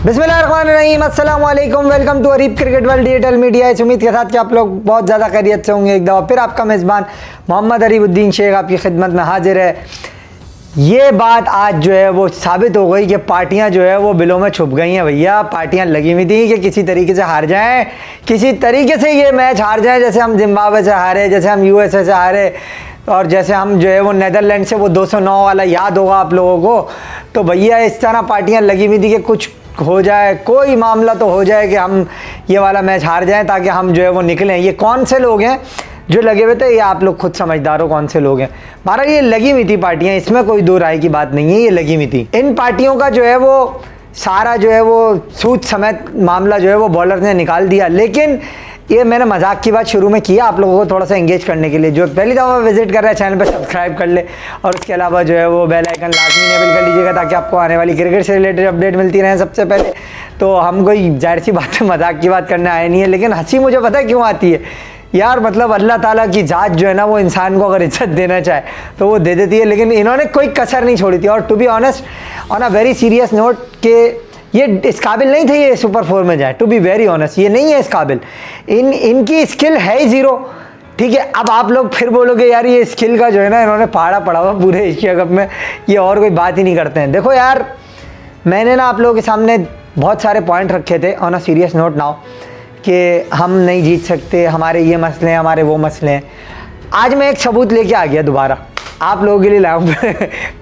बिस्मिल्लाहिर्रहमानिर्रहीम, अस्सलाम वालेकुम, welcome to Areeb cricket world digital media. इस उम्मीद के साथ कि आप लोग बहुत ज़्यादा खैरियत से होंगे। एक दफ़ा फिर आपका मेज़बान मोहम्मद अरीबुद्दीन शेख आपकी खिदमत में हाजिर है। ये बात आज जो है वो साबित हो गई कि पार्टियां जो है वो बिलों में छुप गई हैं। भैया पार्टियां लगी हुई थी कि किसी तरीके से हार जाएं, किसी तरीके से ये मैच हार जाएं। जैसे हम जिम्बाब्वे से हारे, जैसे हम यूएसए से हारे, और जैसे हम जो है वो नीदरलैंड से वो 209 वाला याद होगा आप लोगों को। तो भैया इस तरह पार्टियां लगी हुई थी कि कुछ हो जाए, कोई मामला तो हो जाए कि हम ये वाला मैच हार जाएं ताकि हम जो है वो निकलें। ये कौन से लोग हैं जो लगे हुए थे? ये आप लोग खुद समझदार हो कौन से लोग हैं। हमारा ये लगी हुई थी पार्टियां, इसमें कोई दो राय की बात नहीं है, ये लगी हुई थी। इन पार्टियों का जो है वो सारा जो है वो सूद समेत मामला जो है वो बॉलर ने निकाल दिया। लेकिन ये मैंने मजाक की बात शुरू में किया आप लोगों को थोड़ा सा एंगेज करने के लिए। जो पहली दफ़ा विजिट कर रहा है चैनल पे सब्सक्राइब कर ले, और उसके अलावा जो है वो बेल आइकन लाजमी इनेबल कर लीजिएगा ताकि आपको आने वाली क्रिकेट से रिलेटेड अपडेट मिलती रहे सबसे पहले। तो हम कोई जाहिर सी बात है मजाक की बात करने आए नहीं है, लेकिन हंसी मुझे पता है क्यों आती है यार। मतलब अल्लाह ताला की ज़ात जो है ना वो इंसान को अगर इज्जत देना चाहे तो वो दे देती है, लेकिन इन्होंने कोई कसर नहीं छोड़ी थी। और to be honest on a very serious note कि ये इस काबिल नहीं थे ये सुपर 4 में जाए। टू बी वेरी ऑनेस्ट ये नहीं है इस काबिल, इनकी स्किल है ही ज़ीरो। ठीक है, अब आप लोग फिर बोलोगे यार ये स्किल का जो है ना इन्होंने पहाड़ा पड़ा हुआ पूरे एशिया कप में, ये और कोई बात ही नहीं करते हैं। देखो यार, मैंने ना आप लोगों के सामने बहुत सारे पॉइंट रखे थे on a serious note now कि हम नहीं जीत सकते, हमारे ये मसले हैं, हमारे वो मसले हैं। आज मैं एक सबूत लेके आ गया दोबारा आप लोगों के लिए लाऊं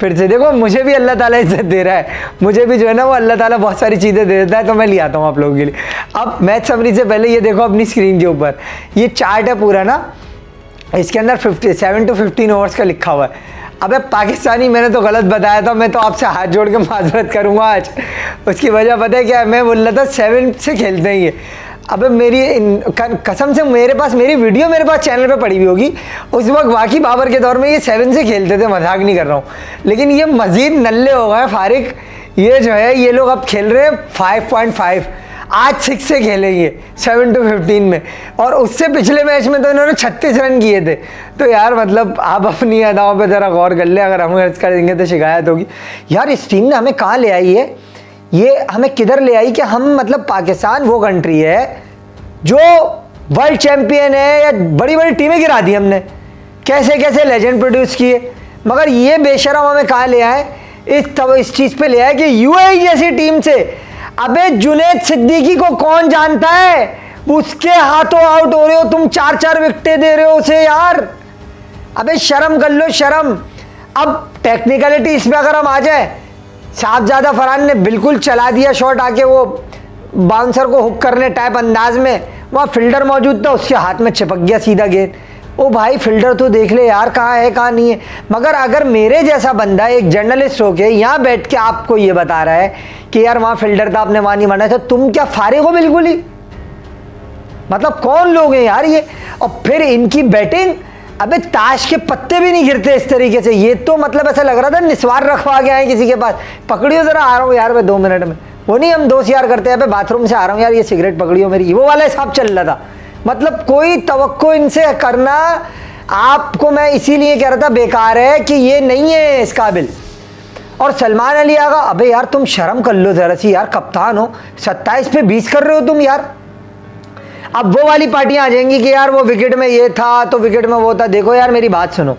फिर से। देखो मुझे भी अल्लाह ताला इज्जत दे रहा है, मुझे भी जो है ना वो अल्लाह ताला बहुत सारी चीज़ें दे देता है, तो मैं ले आता हूँ आप लोगों के लिए। अब मैच समरी से पहले ये देखो अपनी स्क्रीन के ऊपर ये चार्ट है पूरा ना, इसके अंदर 7 to 15 ओवर्स का लिखा हुआ है। अबे पाकिस्तानी, मैंने तो गलत बताया था, मैं तो आपसे हाथ जोड़ के माजरत करूँगा आज। उसकी वजह पता है क्या? मैं बोल रहा था 7 से खेलते हैं ये। अबे मेरी कसम से मेरे पास मेरी वीडियो मेरे पास चैनल पे पड़ी हुई होगी, उस वक्त वाकई बाबर के दौर में ये 7 से खेलते थे, मजाक नहीं कर रहा हूँ। लेकिन ये मज़ीद नल्ले हो गए फारिक, ये जो है ये लोग अब खेल रहे हैं 5.5, आज 6 से खेलेंगे 7 to 15 में। और उससे पिछले मैच में तो इन्होंने 36 रन किए थे। तो यार मतलब आप अपनी अदाओं पे ज़रा गौर कर ले, अगर हम अर्ज कर देंगे तो शिकायत होगी। यार इस टीम ने हमें कहाँ ले आई है, ये हमें किधर ले आई कि हम मतलब पाकिस्तान वो कंट्री है जो वर्ल्ड चैम्पियन है, या बड़ी बड़ी टीमें गिरा दी हमने, कैसे कैसे लेजेंड प्रोड्यूस किए, मगर ये बेशरम हमें कहाँ ले आए? इस चीज़ पे ले आए कि यूएई जैसी टीम से। अबे जुनैद सिद्दीकी को कौन जानता है, उसके हाथों आउट हो रहे हो तुम, 4-4 विकेटें दे रहे हो उसे यार। अबे शर्म कर लो शर्म। अब टेक्निकलिटी इसमें अगर हम आ जाए, साहबजादा फरहान ने बिल्कुल चला दिया शॉट आके वो बाउंसर को हुक करने टाइप अंदाज में, वहाँ फील्डर मौजूद था, उसके हाथ में चिपक गया सीधा गेंद। ओ भाई फील्डर तो देख ले यार कहाँ है कहाँ नहीं है। मगर अगर मेरे जैसा बंदा एक जर्नलिस्ट होके यहाँ बैठ के आपको ये बता रहा है कि यार वहाँ फील्डर था आपने वहाँ नहीं माना था, तुम क्या फारिग हो बिल्कुल ही? मतलब कौन लोग हैं यार ये? और फिर इनकी बैटिंग, अबे ताश के पत्ते भी नहीं गिरते इस तरीके से। ये तो मतलब ऐसा लग रहा था निस्वार रखवा के आए किसी के पास, पकड़ियो जरा आ रहा हूँ यार मैं 2 मिनट में। वो नहीं हम दोस्त यार करते हैं, बाथरूम से आ रहा हूँ यार ये सिगरेट पकड़ियो मेरी, वो वाला हिसाब चल रहा था। मतलब कोई तवक्को इनसे करना, आपको मैं इसीलिए कह रहा था बेकार है कि ये नहीं है इस काबिल। और सलमान अली आगा, अबे यार तुम शर्म कर लो जरा सी यार, कप्तान हो, 27 पे 20 कर रहे हो तुम यार। अब वो वाली पार्टियां आ जाएंगी कि यार वो विकेट में ये था तो विकेट में वो था। देखो यार मेरी बात सुनो,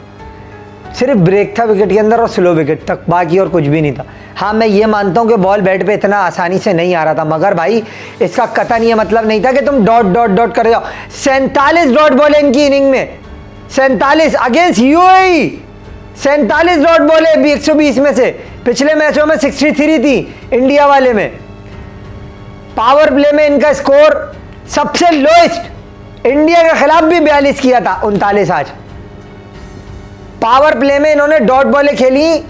सिर्फ ब्रेक था विकेट के अंदर और स्लो विकेट तक, बाकी और कुछ भी नहीं था। हाँ मैं ये मानता हूँ कि बॉल बैट पे इतना आसानी से नहीं आ रहा था, मगर भाई इसका कतई ये मतलब नहीं था कि तुम डॉट डॉट डॉट कर जाओ। 47 डॉट बॉल है इनकी इनिंग में, 47 अगेंस्ट यूएई, 47 डॉट बॉल है 120 में से। पिछले मैचों में 63 थी इंडिया वाले में। पावर प्ले में इनका स्कोर सबसे लोएस्ट, इंडिया के खिलाफ भी 42 किया था, 39 आज। पावर प्ले में इन्होंने डॉट बॉलें खेली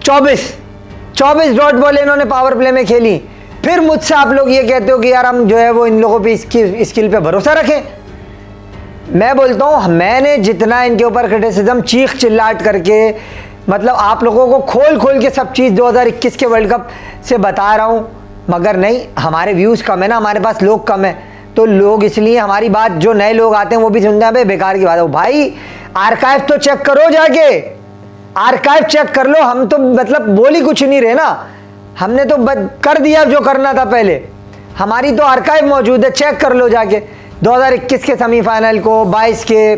24 डॉट बॉलें इन्होंने पावर प्ले में खेली। फिर मुझसे आप लोग ये कहते हो कि यार हम जो है वो इन लोगों पे स्किल पे भरोसा रखें। मैं बोलता हूँ मैंने जितना इनके ऊपर क्रिटिसिज्म चीख चिल्लाट करके, मतलब आप लोगों को खोल खोल के सब चीज़ 2021 के वर्ल्ड कप से बता रहा हूँ, मगर नहीं, हमारे व्यूज़ कम है ना, हमारे पास लोग कम है, तो लोग इसलिए हमारी बात, जो नए लोग आते हैं वो भी सुनते हैं भाई बेकार की बात है। भाई आर्काइव तो चेक करो, जाके आर्काइव चेक कर लो। हम तो मतलब बोल ही कुछ नहीं रहे ना, हमने तो कर दिया जो करना था पहले। हमारी तो आर्काइव मौजूद है, चेक कर लो जाके 2021 के सेमीफाइनल को, 22 के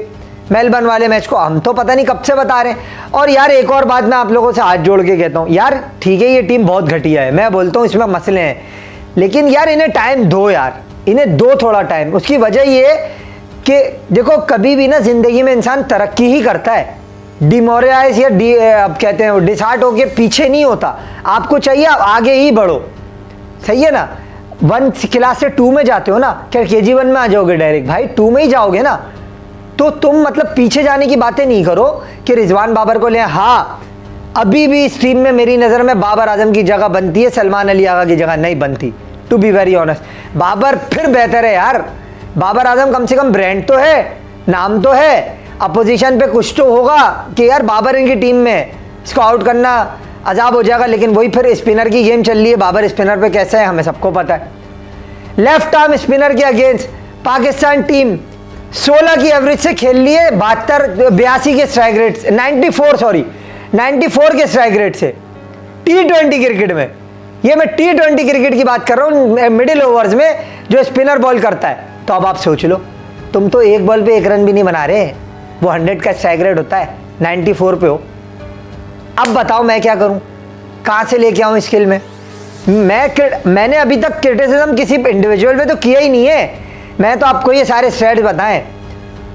मेलबर्न वाले मैच को। हम तो पता नहीं कब से बता रहे हैं। और यार एक और बात मैं आप लोगों से हाथ जोड़ के कहता हूँ यार, ठीक है ये टीम बहुत घटिया है, मैं बोलता हूँ इसमें मसले हैं, लेकिन यार इन्हें टाइम दो यार, इन्हें दो थोड़ा टाइम। उसकी वजह ये कि देखो कभी भी ना जिंदगी में इंसान तरक्की ही करता है, डिमोरलाइज या अब कहते हैं डिसहार्ट होके पीछे नहीं होता। आपको चाहिए आप आगे ही बढ़ो, सही है ना। 1 क्लास से 2 में जाते हो ना, क्या KG1 में आ जाओगे डायरेक्ट? भाई 2 में ही जाओगे ना। तो तुम मतलब पीछे जाने की बातें नहीं करो कि रिजवान बाबर को ले। हाँ अभी भी इस टीम में मेरी नज़र में बाबर आजम की जगह बनती है, सलमान अली आगा की जगह नहीं बनती, to be very honest. Babar फिर बेहतर है यार, बाबर आजम कम से कम ब्रांड तो है, नाम तो है, अपोजिशन पे कुछ तो होगा कि यार बाबर इनकी टीम में, इसको आउट करना अजाब हो जाएगा। लेकिन वही फिर स्पिनर की गेम चल रही है, बाबर स्पिनर पे कैसे है हमें सबको पता है। लेफ्ट आर्म स्पिनर के अगेंस्ट पाकिस्तान टीम 16 की एवरेज से खेल लिए 82 के स्ट्राइक रेट से, 94 के स्ट्राइक रेट से T20 क्रिकेट में। ये मैं T20 क्रिकेट की बात कर रहा हूँ, मिडिल ओवर्स में जो स्पिनर बॉल करता है। तो अब आप सोच लो, तुम तो एक बॉल पे 1 रन भी नहीं बना रहे, वो 100 का स्ट्राइक रेट होता है, 94 पे हो। अब बताओ मैं क्या करूं, कहां से लेके आऊं स्किल में? मैंने अभी तक क्रिटिसिज्म किसी इंडिविजुअल पे तो किया ही नहीं है। मैं तो आपको ये सारे स्टैट्स बताएं।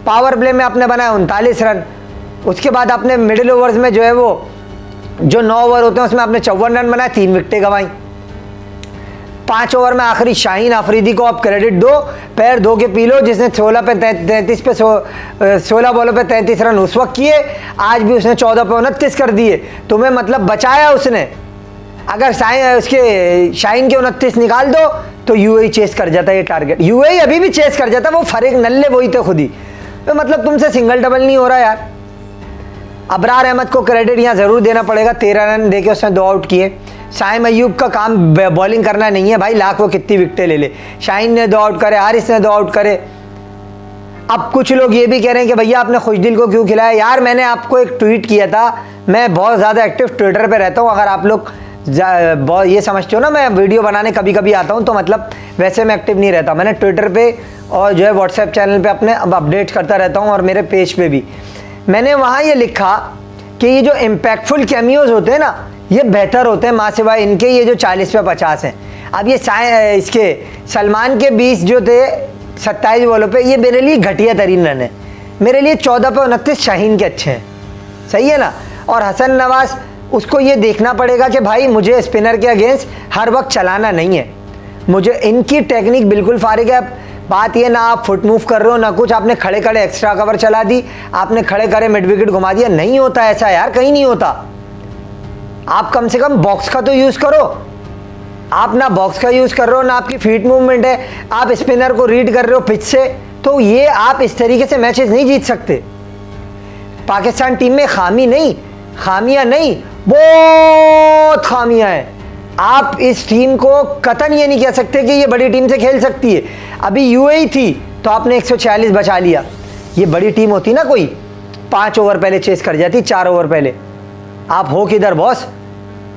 पावर प्ले में आपने बनाया 39 रन, उसके बाद आपने मिडिल ओवर्स में जो है वो जो 9 ओवर होते हैं उसमें आपने 54 रन बनाए, 3 विकेटें गंवाई। 5 ओवर में आखिरी शाहीन आफरीदी को आप क्रेडिट दो, पैर धो के पी लो, जिसने 16 बॉलों पे 33 रन उस वक्त किए। आज भी उसने 14 पे 29 कर दिए, तुम्हें मतलब बचाया उसने। अगर शाहीन के 29 निकाल दो तो UAE चेस कर जाता है ये टारगेट। UAE अभी भी चेस कर जाता, वो फरीक नल्ले वही थे खुद ही। तो मतलब तुमसे सिंगल डबल नहीं हो रहा यार। अबरार अहमद को क्रेडिट यहाँ जरूर देना पड़ेगा, 13 रन देके उसने 2 आउट किए। शाहिन अयूब का काम बॉलिंग करना नहीं है भाई, लाख वो कितनी विकेटें ले ले। शाहीन ने 2 आउट करे, हारिस ने 2 आउट करे। अब कुछ लोग ये भी कह रहे हैं कि भैया आपने खुशदिल को क्यों खिलाया। यार मैंने आपको एक ट्वीट किया था, मैं बहुत ज़्यादा एक्टिव ट्विटर पे रहता हूँ। अगर आप लोग ये समझते हो ना मैं वीडियो बनाने कभी कभी आता हूँ, तो मतलब वैसे मैं एक्टिव नहीं रहता। मैंने ट्विटर पे और जो है व्हाट्सएप चैनल पे अपने अपडेट करता रहता हूँ, और मेरे पेज पे भी मैंने वहाँ ये लिखा कि ये जो इम्पैक्टफुल कैमियोज होते हैं ना, ये बेहतर होते हैं माँ सिवाय इनके, ये जो 40 पे 50 हैं। अब ये इसके सलमान के 20 जो थे 27 बॉलों पे, ये मेरे लिए घटिया तरीन रन है। मेरे लिए 14 पे 29 शाहीन के अच्छे हैं, सही है ना। और हसन नवाज, उसको ये देखना पड़ेगा कि भाई मुझे स्पिनर के अगेंस्ट हर वक्त चलाना नहीं है, मुझे इनकी टेक्निक बिल्कुल फारिग है। बात ये ना आप फुट मूव कर रहे हो ना कुछ, आपने खड़े खड़े एक्स्ट्रा कवर चला दी, आपने खड़े खड़े मिड विकेट घुमा दिया, नहीं होता ऐसा यार, कहीं नहीं होता। आप कम से कम बॉक्स का तो यूज़ करो। आप ना बॉक्स का यूज़ कर रहे हो ना आपकी फीट मूवमेंट है, आप स्पिनर को रीड कर रहे हो पिच से, तो ये आप इस तरीके से मैचेस नहीं जीत सकते। पाकिस्तान टीम में खामियां नहीं, बहुत खामियां हैं। आप इस टीम को कतन ये नहीं कह सकते कि ये बड़ी टीम से खेल सकती है। अभी UAE थी तो आपने 146 बचा लिया। ये बड़ी टीम होती ना कोई, 5 ओवर पहले चेस कर जाती, 4 ओवर पहले। आप हो किधर बॉस?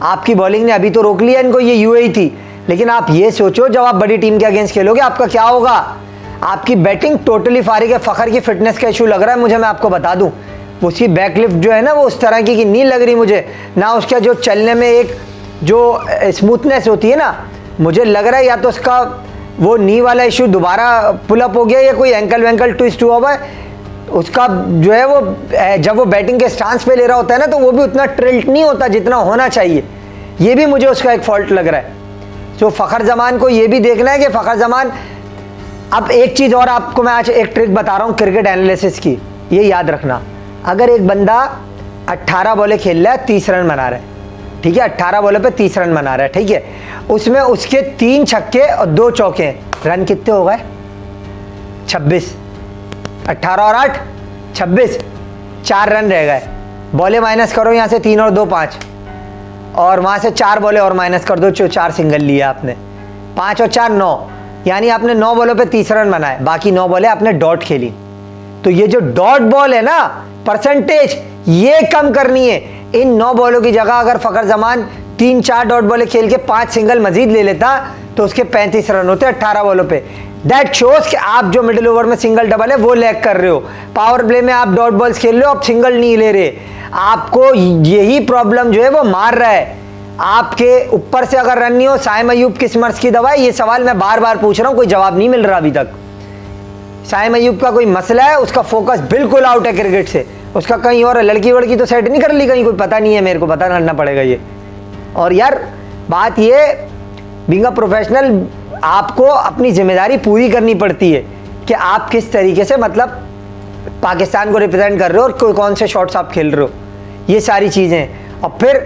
आपकी बॉलिंग ने अभी तो रोक लिया इनको, ये UAE थी। लेकिन आप ये सोचो जब आप बड़ी टीम के अगेंस्ट खेलोगे आपका क्या होगा। आपकी बैटिंग टोटली फारिग है। फ़खर की फिटनेस का इशू लग रहा है मुझे, मैं आपको बता दूं। उसकी बैकलिफ्ट जो है ना वो उस तरह की नहीं लग रही मुझे ना, उसका जो चलने में एक जो स्मूथनेस होती है ना, मुझे लग रहा है या तो उसका वो नी वाला इशू दोबारा पुलअप हो गया या कोई एंकल वैंकल ट्विस्ट हुआ हुआ है। उसका जो है वो जब वो बैटिंग के स्टांस पे ले रहा होता है ना, तो वो भी उतना ट्रिल्ट नहीं होता जितना होना चाहिए। ये भी मुझे उसका एक फॉल्ट लग रहा है। तो फ़खर जमान को ये भी देखना है कि फ़खर जमान, अब एक चीज़ और आपको मैं आज एक ट्रिक बता रहा हूँ क्रिकेट एनालिसिस की, ये याद रखना। अगर एक बंदा 18 बॉलें खेल रहा है, 30 रन बना रहा है, ठीक है, 18 बॉलों पे 30 रन बना रहा है, ठीक है, उसमें उसके 3 छक्के और 2 चौके, रन कितने हो गए? 26। 18 और 8 26, 4 रन रह गए। बॉलें माइनस करो यहाँ से, 3 और 2 5, और वहाँ से 4 बॉलें और माइनस कर दो, 4 सिंगल लिए आपने, 5 और 4 9, यानी आपने 9 बॉलों पे 30 रन बनाए, बाकी 9 बॉलें आपने डॉट खेली। तो ये जो डॉट बॉल है ना, परसेंटेज ये कम करनी है। इन 9 बॉलों की जगह अगर फ़खर जमान 3-4 डॉट बॉलें खेल के 5 सिंगल मजीद ले लेता तो उसके 35 रन होते 18 बॉलों पे। दैट शोज कि आप जो मिडिल ओवर में सिंगल डबल है वो लैग कर रहे हो। पावर प्ले में आप डॉट बॉल्स खेल रहे हो, आप सिंगल नहीं ले रहे। आपको यही प्रॉब्लम जो है वो मार रहा है। आपके ऊपर से अगर रन नहीं हो, साइम अयूब किस मर्ज की दवा है? ये सवाल मैं बार बार पूछ रहा हूं, कोई जवाब नहीं मिल रहा अभी तक। साइम अयूब का कोई मसला है, उसका फोकस बिल्कुल आउट है क्रिकेट से, उसका कहीं और है। लड़की वड़की तो सेट नहीं कर ली कहीं, कोई पता नहीं है, मेरे को पता करना पड़ेगा ये। और यार बात ये, बीइंग अ प्रोफेशनल आपको अपनी जिम्मेदारी पूरी करनी पड़ती है कि आप किस तरीके से मतलब पाकिस्तान को रिप्रेजेंट कर रहे हो और कौन से शॉट्स आप खेल रहे हो, ये सारी चीज़ें। और फिर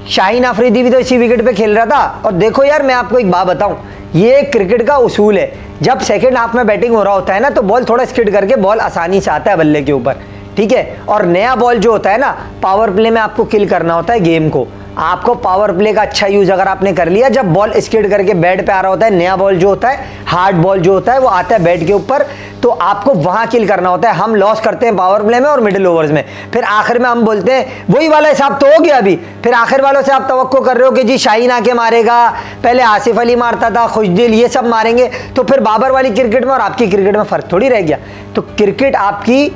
शाहीन अफरीदी भी तो इसी विकेट पे खेल रहा था। और देखो यार मैं आपको एक बात बताऊं, ये क्रिकेट का उसूल है, जब सेकंड हाफ में बैटिंग हो रहा होता है ना तो बॉल थोड़ा स्किड करके बॉल आसानी से आता है बल्ले के ऊपर, ठीक है। और नया बॉल जो होता है ना, पावर प्ले में आपको किल करना होता है गेम को। आपको पावर प्ले का अच्छा यूज अगर आपने कर लिया, जब बॉल स्किड करके बैट पे आ रहा होता है, नया बॉल जो होता है, हार्ड बॉल जो होता है वो आता है बैट के ऊपर, तो आपको वहां किल करना होता है। हम लॉस करते हैं पावर प्ले में और मिडिल ओवर्स में, फिर आखिर में हम बोलते हैं वही वाला हिसाब तो हो गया अभी, फिर आखिर वालों से आप तवक्को कर रहे हो कि जी शाहीन आके मारेगा, पहले आसिफ अली मारता था, खुशदिल, ये सब मारेंगे, तो फिर बाबर वाली क्रिकेट में और आपकी क्रिकेट में फर्क थोड़ी रह गया। तो क्रिकेट आपकी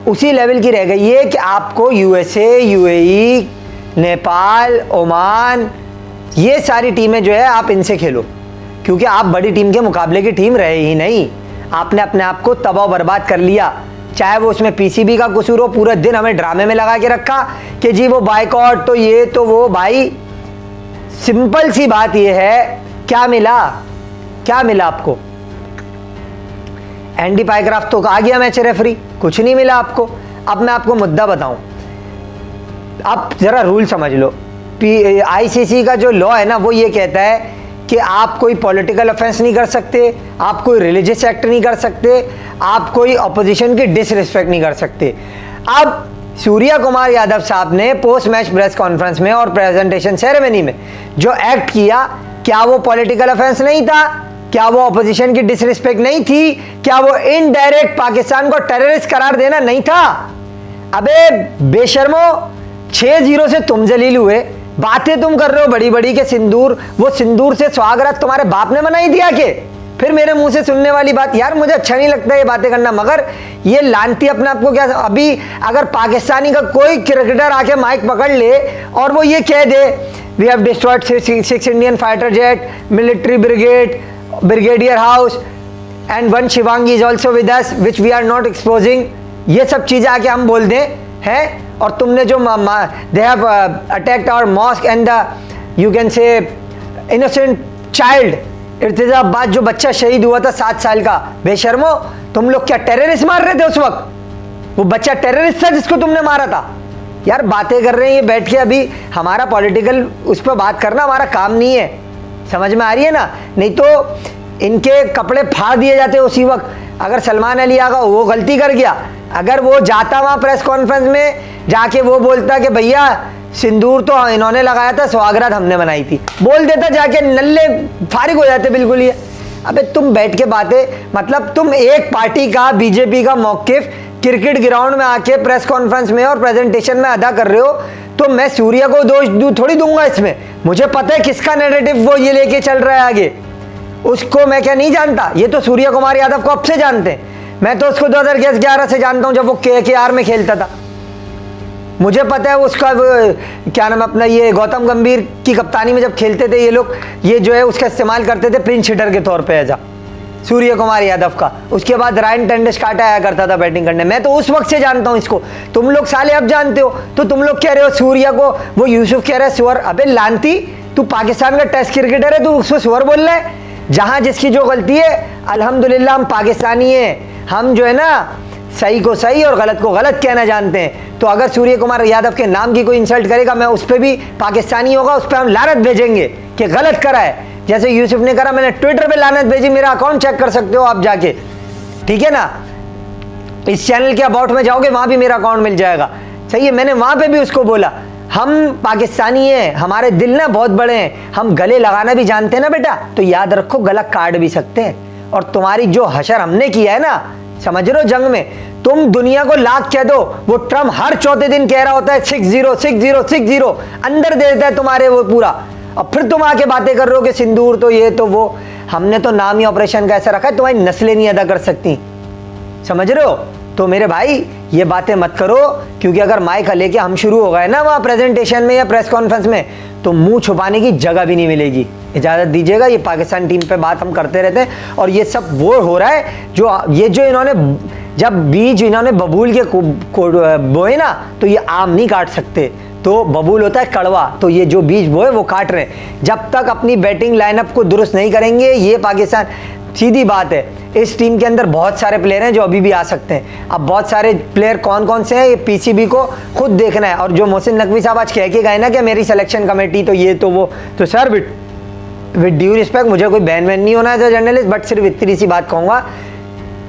उसी लेवल की रह गई है कि आपको यूएसए, यूएई, नेपाल, ओमान, ये सारी टीमें जो है आप इनसे खेलो, क्योंकि आप बड़ी टीम के मुकाबले की टीम रहे ही नहीं। आपने अपने आप को तबाह बर्बाद कर लिया, चाहे वो उसमें पीसीबी का कसूर हो। पूरे दिन हमें ड्रामे में लगा के रखा कि जी वो बाइकआउट तो ये तो वो। भाई सिंपल सी बात ये है, क्या मिला, क्या मिला आपको? एंडी पाइक्राफ्ट तो आ गया मैच रेफरी, कुछ नहीं मिला आपको। अब मैं आपको मुद्दा बताऊं, आप जरा रूल समझ लो। आईसीसी का जो लॉ है ना वो ये कहता है कि आप कोई पॉलिटिकल ऑफेंस नहीं कर सकते, आप कोई रिलीजियस एक्ट नहीं कर सकते, आप कोई अपोजिशन की डिसरिस्पेक्ट नहीं कर सकते। अब सूर्या कुमार यादव साहब ने पोस्ट मैच प्रेस कॉन्फ्रेंस में और प्रेजेंटेशन सेरेमनी में जो एक्ट किया, क्या वो पॉलिटिकल ऑफेंस नहीं था? क्या वो अपोजिशन की डिसरिस्पेक्ट नहीं थी? क्या वो इनडायरेक्ट पाकिस्तान को टेररिस्ट करार देना नहीं था? अबे बेशर्मो, 6-0 से तुम जलील हुए, बातें तुम कर रहे हो बड़ी बड़ी के सिंदूर, वो सिंदूर से स्वागत तुम्हारे बाप ने मनाई दिया के फिर मेरे मुंह से सुनने वाली बात। यार मुझे अच्छा नहीं लगता ये बातें करना, मगर ये लानती अपने आप को क्या, अभी अगर पाकिस्तानी का कोई क्रिकेटर आके माइक पकड़ ले और वो ये कह दे we have destroyed 6 Indian fighter jet, military brigade, brigadier house and 1 Shivangi is also with us which we are not exposing, ये सब चीजें आके हम बोल दें हैं, और तुमने जो they have attacked our mosque and the you can say innocent child, इर्तिजाबाद जो बच्चा शहीद हुआ था 7 साल का, बेशर्मो तुम लोग क्या टेररिस्ट मार रहे थे उस वक्त? वो बच्चा टेररिस्ट था जिसको तुमने मारा था। यार बातें कर रहे हैं ये बैठ के, अभी हमारा पॉलिटिकल उस पर बात करना हमारा काम नहीं है, समझ में आ रही है ना? नहीं तो इनके कपड़े फाड़ दिए जाते उसी वक्त। अगर सलमान अली आगा वो गलती कर गया, अगर वो जाता वहां प्रेस कॉन्फ्रेंस में जाके वो बोलता कि भैया सिंदूर तो इन्होंने लगाया था, स्वागत हमने बनाई थी, बोल देता जाके, नल्ले फारिग हो जाते बिल्कुल ही। अबे तुम बैठ के बातें, मतलब तुम एक पार्टी का, बीजेपी का मौकिफ क्रिकेट ग्राउंड में आके प्रेस कॉन्फ्रेंस में और प्रेजेंटेशन में अदा कर रहे हो, तो मैं सूर्या को दोष थोड़ी दूंगा इसमें। मुझे पता है किसका नैरेटिव वो ये लेके चल रहा है आगे, उसको मैं क्या नहीं जानता? ये तो सूर्या कुमार यादव को अब से जानते हैं, मैं तो उसको 2011 से जानता हूं जब वो KKR में खेलता था। मुझे पता है उसका क्या नाम अपना, ये गौतम गंभीर की कप्तानी में जब खेलते थे ये लोग, ये जो है उसका इस्तेमाल करते थे पिंच हिटर के तौर पे एजा सूर्य कुमार यादव का। उसके बाद रायन टेंडुलकर आया करता था बैटिंग करने, मैं तो उस वक्त से जानता हूं इसको। तुम लोग साले अब जानते हो, तो तुम लोग कह रहे हो सूर्या को, वो यूसुफ कह रहा है सुअर। अबे लानती, तू पाकिस्तान का टेस्ट क्रिकेटर है, तू उसको सुअर बोल रहा है? जहां जिसकी जो गलती है, अल्हम्दुलिल्लाह हम पाकिस्तानी हैं, हम जो है ना सही को सही और गलत को गलत कहना जानते हैं। तो अगर सूर्य कुमार यादव के नाम की कोई इंसल्ट करेगा, मैं उस पर भी, पाकिस्तानी होगा उस पर हम लानत भेजेंगे कि गलत करा है, जैसे यूसुफ ने करा। मैंने ट्विटर पे लानत भेजी, मेरा अकाउंट चेक कर सकते हो आप जाके, ठीक है ना? इस चैनल के अबाउट में जाओगे, वहां भी मेरा अकाउंट मिल जाएगा, सही है? मैंने वहां पे भी उसको बोला हम पाकिस्तानी हैं, हमारे दिल ना बहुत बड़े हैं, हम गले लगाना भी जानते हैं ना बेटा, तो याद रखो गला काट भी सकते हैं। और तुम्हारी जो हशर हमने किया है ना, समझ रहे हो, जंग में तुम दुनिया को लाख कह दो, वो ट्रम्प हर चौथे दिन कह रहा होता है 6-0 6-0 6-0, अंदर दे देता है तुम्हारे वो पूरा, और फिर तुम आके बातें कर रहे हो कि सिंदूर तो ये तो वो। हमने तो नाम ही ऑपरेशन का ऐसा रखा है, तुम्हारी नस्लें नहीं अदा कर सकती, समझ रहे हो? तो मेरे भाई ये बातें मत करो, क्योंकि अगर माइक लेके हम शुरू हो गए ना वहाँ प्रेजेंटेशन में या प्रेस कॉन्फ्रेंस में, तो मुंह छुपाने की जगह भी नहीं मिलेगी। इजाज़त दीजिएगा, ये पाकिस्तान टीम पे बात हम करते रहते हैं, और ये सब वो हो रहा है जो इन्होंने जब बीज इन्होंने बबूल के बोए ना, तो ये आम नहीं काट सकते, तो बबूल होता है कड़वा, तो ये जो बीज बोए वो काट रहे हैं। जब तक अपनी बैटिंग लाइनअप को दुरुस्त नहीं करेंगे ये पाकिस्तान, सीधी बात है, इस टीम के अंदर बहुत सारे प्लेयर हैं जो अभी भी आ सकते हैं। अब बहुत सारे प्लेयर कौन कौन से हैं ये पीसीबी को खुद देखना है। और जो मोहसिन नकवी साहब आज कह के गए ना कि मेरी सिलेक्शन कमेटी तो ये तो वो, तो सर विद ड्यू रिस्पेक्ट, मुझे कोई बैन वैन नहीं होना है जर्नलिस्ट, बट सिर्फ इतनी सी बात कहूँगा,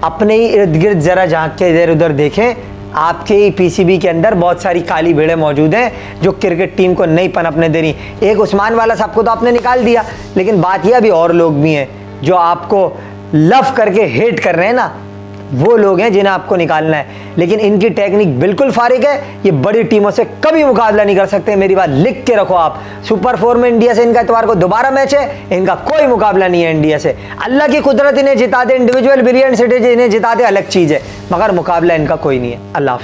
अपने ही इर्द गिर्द जरा झांक के इधर उधर देखें, आपके ही पीसीबी के अंदर बहुत सारी काली भेड़ें मौजूद हैं जो क्रिकेट टीम को नहीं पनपने दे रही। एक उस्मान वाला साहब को तो आपने निकाल दिया, लेकिन बात यह अभी और लोग भी हैं जो आपको लव करके हेट कर रहे हैं ना, वो लोग हैं जिन्हें आपको निकालना है। लेकिन इनकी टेक्निक बिल्कुल फारिग है, ये बड़ी टीमों से कभी मुकाबला नहीं कर सकते, मेरी बात लिख के रखो आप। सुपर 4 में इंडिया से इनका इतवार को दोबारा मैच है, इनका कोई मुकाबला नहीं है इंडिया से। अल्लाह की कुदरत इन्हें जिता दे, इंडिविजुअल ब्रिलियंट सिटीज इन्हें जिता दे, अलग चीज़ है, मगर मुकाबला इनका कोई नहीं है। अल्लाह हाफिज़।